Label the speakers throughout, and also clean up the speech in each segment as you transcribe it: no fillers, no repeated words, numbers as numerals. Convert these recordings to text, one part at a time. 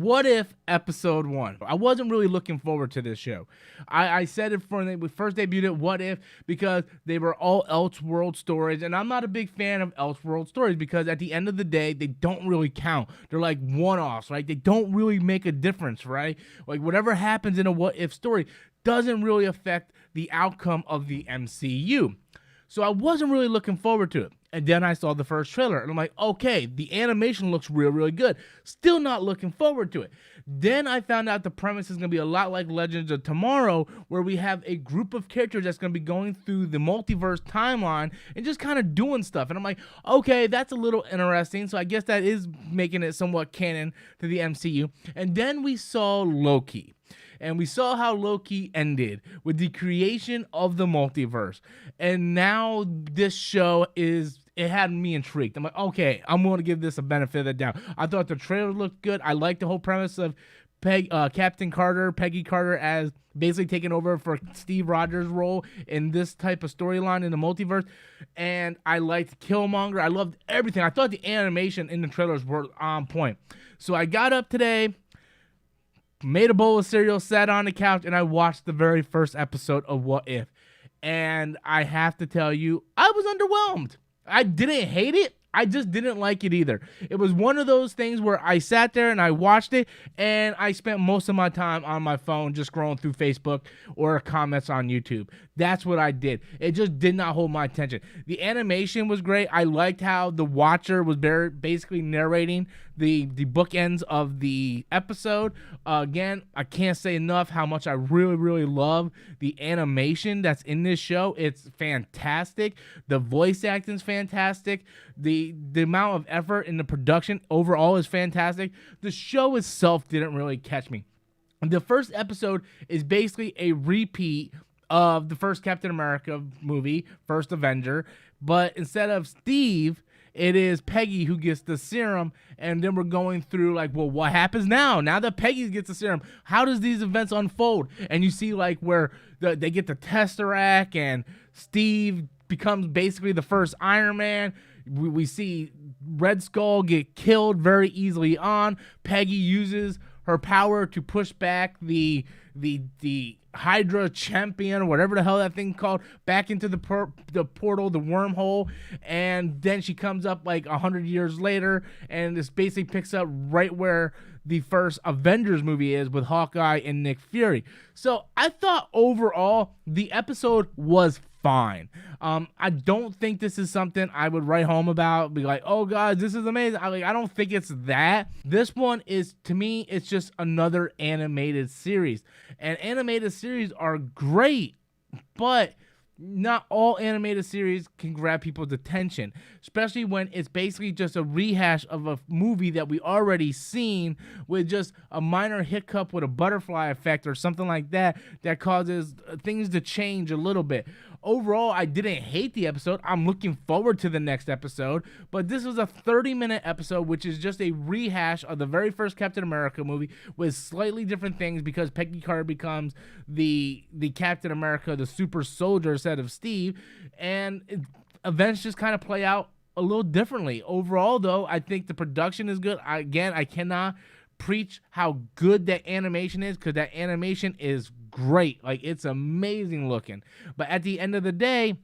Speaker 1: What If Episode 1. I wasn't really looking forward to this show. I said it when we first debuted it, What If, because they were all Elseworld stories, and I'm not a big fan of Elseworld stories because at the end of the day, they don't really count. They're like one-offs, right? They don't really make a difference, right? Like whatever happens in a What If story doesn't really affect the outcome of the MCU. So I wasn't really looking forward to it. And then I saw the first trailer, and I'm like, okay, the animation looks really good. Still not looking forward to it. Then I found out the premise is going to be a lot like Legends of Tomorrow, where we have a group of characters that's going to be going through the multiverse timeline and just kind of doing stuff. And I'm like, okay, that's a little interesting. So I guess that is making it somewhat canon to the MCU. And then we saw Loki. And we saw how Loki ended with the creation of the multiverse. And now this show it had me intrigued. I'm like, okay, I'm going to give this a benefit of the doubt. I thought the trailer looked good. I liked the whole premise of Captain Carter, Peggy Carter, as basically taking over for Steve Rogers' role in this type of storyline in the multiverse. And I liked Killmonger. I loved everything. I thought the animation in the trailers were on point. So I got up today, made a bowl of cereal, sat on the couch, and I watched the very first episode of What If. And I have to tell you, I was underwhelmed. I didn't hate it. I just didn't like it either. It was one of those things where I sat there and I watched it, and I spent most of my time on my phone just scrolling through Facebook or comments on YouTube. That's what I did. It just did not hold my attention. The animation was great. I liked how the watcher was basically narrating the bookends of the episode. Again, I can't say enough how much I really love the animation that's in this show. It's fantastic. The voice acting is fantastic. The amount of effort in the production overall is fantastic. The show itself didn't really catch me. The first episode is basically a repeat of the first Captain America movie, First Avenger, but instead of Steve, it is Peggy who gets the serum, and then we're going through like, well, what happens now? Now that Peggy gets the serum, how does these events unfold? And you see like where they get the Tesseract, and Steve becomes basically the first Iron Man. We see Red Skull get killed very easily on. Peggy uses her power to push back the Hydra champion, whatever the hell that thing called, back into the portal, the wormhole, and then she comes up like 100 years later, and this basically picks up right where the first Avengers movie is with Hawkeye and Nick Fury. So I thought overall the episode was fine. I don't think this is something I would write home about, be like, oh guys, this is amazing. I don't think it's that. This one is, to me, it's just another animated series. And animated series are great, but not all animated series can grab people's attention, especially when it's basically just a rehash of a movie that we already seen with just a minor hiccup with a butterfly effect or something like that causes things to change a little bit. Overall, I didn't hate the episode. I'm looking forward to the next episode, but this was a 30-minute episode, which is just a rehash of the very first Captain America movie with slightly different things because Peggy Carter becomes the Captain America, the super soldier instead of Steve, and events just kind of play out a little differently. Overall, though, I think the production is good. I cannot preach how good that animation is, because that animation is great. Like, it's amazing looking. But at the end of the day,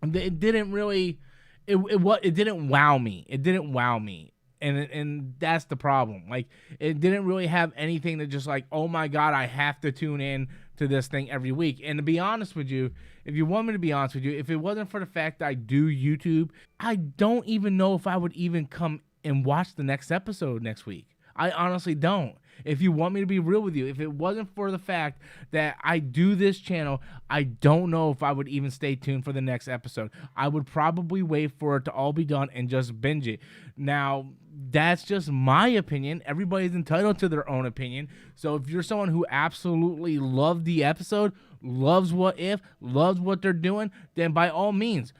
Speaker 1: it didn't really it didn't wow me. It didn't wow me. And that's the problem. Like, it didn't really have anything that just like, oh my god, I have to tune in to this thing every week. And to be honest with you, if you want me to be honest with you, if it wasn't for the fact that I do YouTube, I don't even know if I would even come and watch the next episode next week. I honestly don't. If you want me to be real with you, if it wasn't for the fact that I do this channel, I don't know if I would even stay tuned for the next episode. I would probably wait for it to all be done and just binge it. Now, that's just my opinion. Everybody's entitled to their own opinion. So if you're someone who absolutely loved the episode, loves What If, loves what they're doing, then by all means,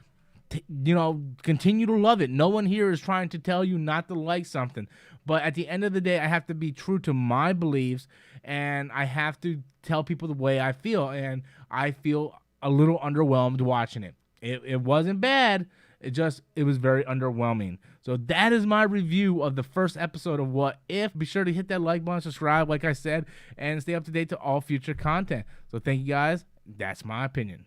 Speaker 1: continue to love it. No one here is trying to tell you not to like something. But at the end of the day, I have to be true to my beliefs, and I have to tell people the way I feel. And I feel a little underwhelmed watching it. It wasn't bad. It was very underwhelming. So that is my review of the first episode of What If. Be sure to hit that like button, subscribe, like I said, and stay up to date to all future content. So thank you guys. That's my opinion.